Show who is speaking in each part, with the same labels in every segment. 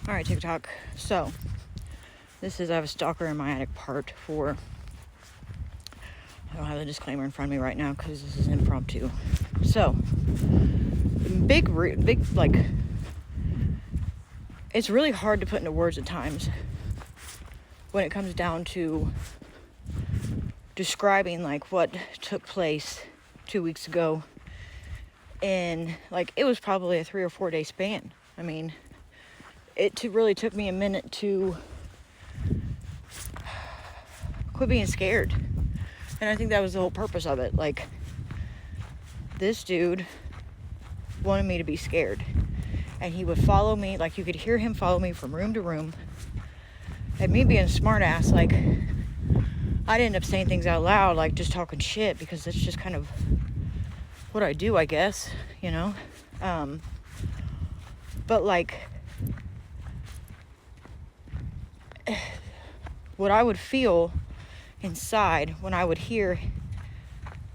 Speaker 1: All right, TikTok. So, I have a stalker in my attic part for, I don't have the disclaimer in front of me right now because this is impromptu. So, big, like, it's really hard to put into words at times when it comes down to describing, like, what took place 2 weeks ago. And, like, it was probably a 3 or 4 day span. I mean, it really took me a minute to quit being scared. And I think that was the whole purpose of it. Like, this dude wanted me to be scared. And he would follow me, like, you could hear him follow me from room to room. And me being a smart ass, like, I'd end up saying things out loud, like, just talking shit, because that's just kind of what I do, I guess, you know? But, like, what I would feel inside when I would hear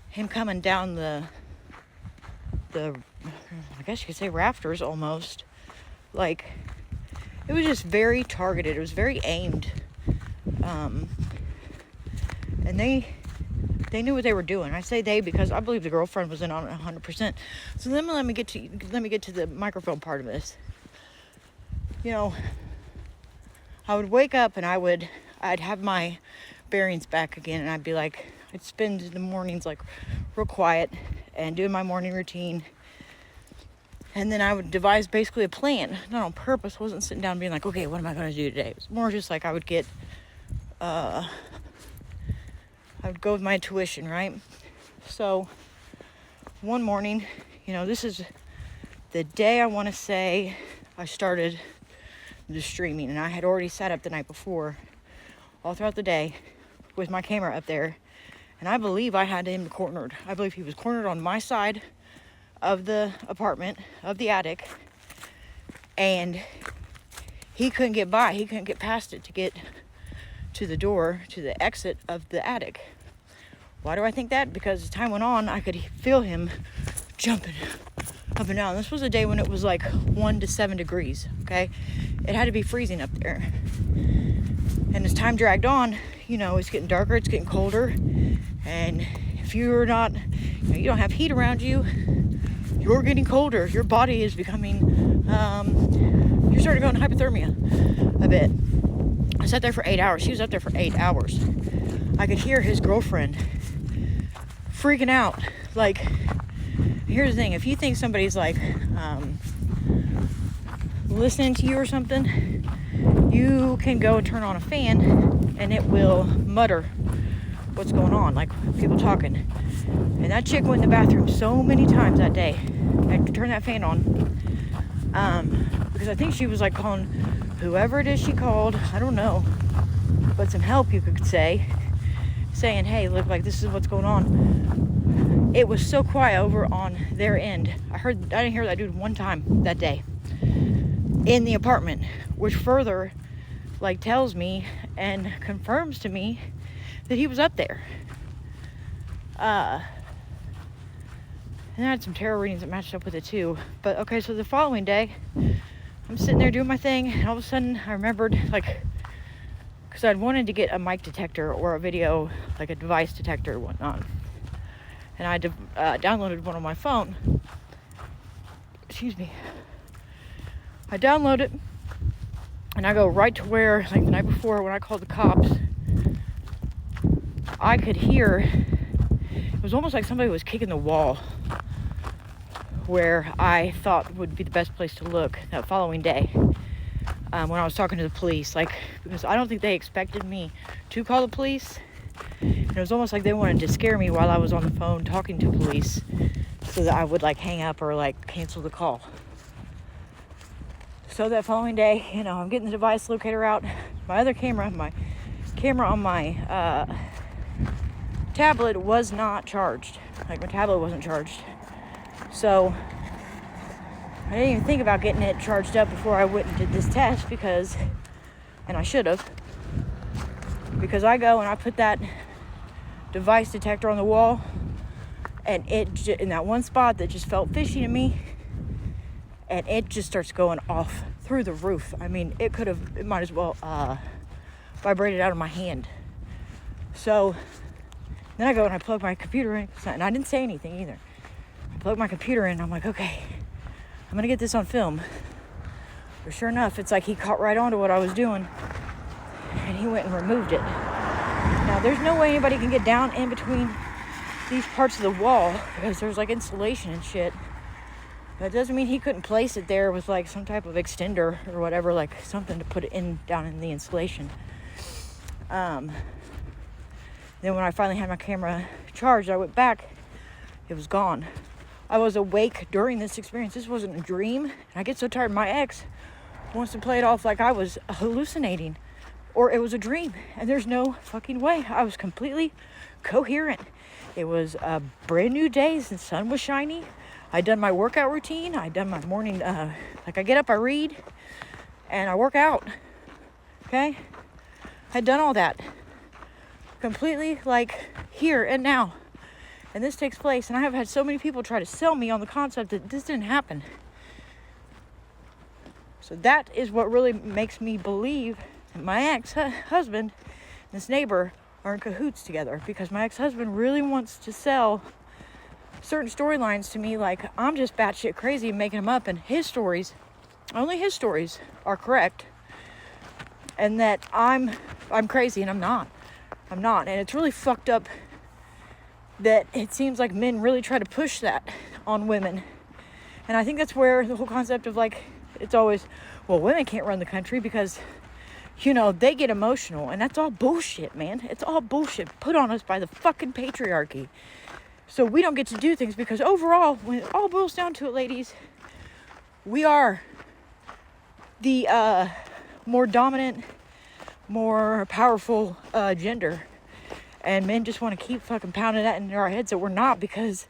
Speaker 1: him coming down the I guess you could say rafters almost, like, it was just very targeted. It was very aimed. And they knew what they were doing. I say they because I believe the girlfriend was in on it 100%. So then let me get to the microphone part of this. You know, I would wake up and I'd have my bearings back again, and I'd spend the mornings like real quiet and doing my morning routine. And then I would devise basically a plan, not on purpose. I wasn't sitting down and being like, okay, what am I going to do today? It was more just like I would go with my intuition, right? So one morning, you know, this is the day I want to say I started the streaming, and I had already sat up the night before all throughout the day with my camera up there, and I believe I had him cornered. I believe he was cornered on my side of the apartment, of the attic, and he couldn't get by. He couldn't get past it to get to the door, to the exit of the attic. Why do I think that? Because as time went on, I could feel him jumping up and down. This was a day when it was like 1 to 7 degrees, okay? It had to be freezing up there. And as time dragged on, you know, it's getting darker, it's getting colder. And if you're not, you don't have heat around you, you're getting colder. Your body is becoming, you're starting to go into hypothermia a bit. I sat there for 8 hours. She was up there for 8 hours. I could hear his girlfriend freaking out. Like, here's the thing. If you think somebody's like listening to you or something, you can go and turn on a fan and it will mutter what's going on, like people talking. And that chick went in the bathroom so many times that day. I had to turn that fan on because I think she was like calling whoever it is she called, I don't know, but some help, you could say, saying, hey, look, like, this is what's going on. It was so quiet over on their end. I didn't hear that dude one time that day in the apartment, which further, like, tells me and confirms to me that he was up there. And I had some tarot readings that matched up with it too. But okay, so the following day, I'm sitting there doing my thing, and all of a sudden I remembered, like, because I'd wanted to get a mic detector or a video, like a device detector or whatnot. And I downloaded one on my phone. Excuse me. I download it, and I go right to where, like, the night before when I called the cops, I could hear, it was almost like somebody was kicking the wall where I thought would be the best place to look that following day when I was talking to the police. Like, because I don't think they expected me to call the police. And it was almost like they wanted to scare me while I was on the phone talking to police so that I would, like, hang up or, like, cancel the call. So that following day, you know, I'm getting the device locator out. My camera on my tablet was not charged. Like, my tablet wasn't charged. So I didn't even think about getting it charged up before I went and did this test because, and I should have, because I go and I put that device detector on the wall, and it in that one spot that just felt fishy to me, and it just starts going off through the roof. I mean, it might as well vibrated out of my hand. So then I go and I plug my computer in, and I didn't say anything either. I plug my computer in, and I'm like, okay, I'm gonna get this on film. But sure enough, it's like he caught right on to what I was doing, and he went and removed it. Now, there's no way anybody can get down in between these parts of the wall because there's like insulation and shit. That doesn't mean he couldn't place it there with like some type of extender or whatever, like something to put it in down in the insulation. Then when I finally had my camera charged, I went back. It was gone. I was awake during this experience. This wasn't a dream. And I get so tired. My ex wants to play it off like I was hallucinating or it was a dream. And there's no fucking way. I was completely coherent. It was a brand new day. The sun was shiny. I'd done my workout routine. I'd done my morning, like I get up, I read, and I work out. Okay? I'd done all that. Completely like here and now. And this takes place, and I have had so many people try to sell me on the concept that this didn't happen. So that is what really makes me believe that my ex-husband and this neighbor are in cahoots together, because my ex-husband really wants to sell certain storylines to me like I'm just batshit crazy and making them up, and his stories, only his stories are correct, and that I'm crazy, and I'm not. And it's really fucked up that it seems like men really try to push that on women. And I think that's where the whole concept of like, it's always, well, women can't run the country because, you know, they get emotional. And that's all bullshit, man. It's all bullshit put on us by the fucking patriarchy. So we don't get to do things because overall, when it all boils down to it, ladies, we are the more dominant, more powerful gender, and men just want to keep fucking pounding that into our heads that we're not, because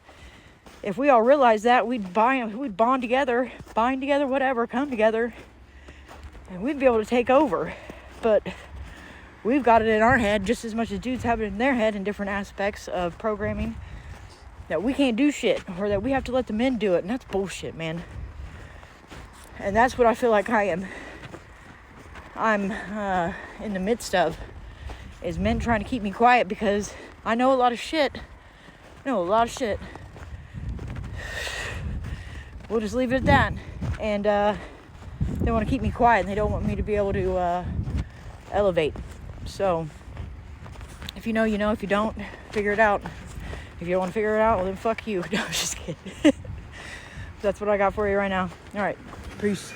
Speaker 1: if we all realized that, we'd bond together, bind together, whatever, come together, and we'd be able to take over. But we've got it in our head just as much as dudes have it in their head in different aspects of programming, that we can't do shit, or that we have to let the men do it, and that's bullshit, man. And that's what I feel like I'm in the midst of, is men trying to keep me quiet, because I know a lot of shit. We'll just leave it at that. And they want to keep me quiet, and they don't want me to be able to elevate. So if you know, you know. If you don't, figure it out. If you don't want to figure it out, well then fuck you. No, I'm just kidding. That's what I got for you right now. All right, peace.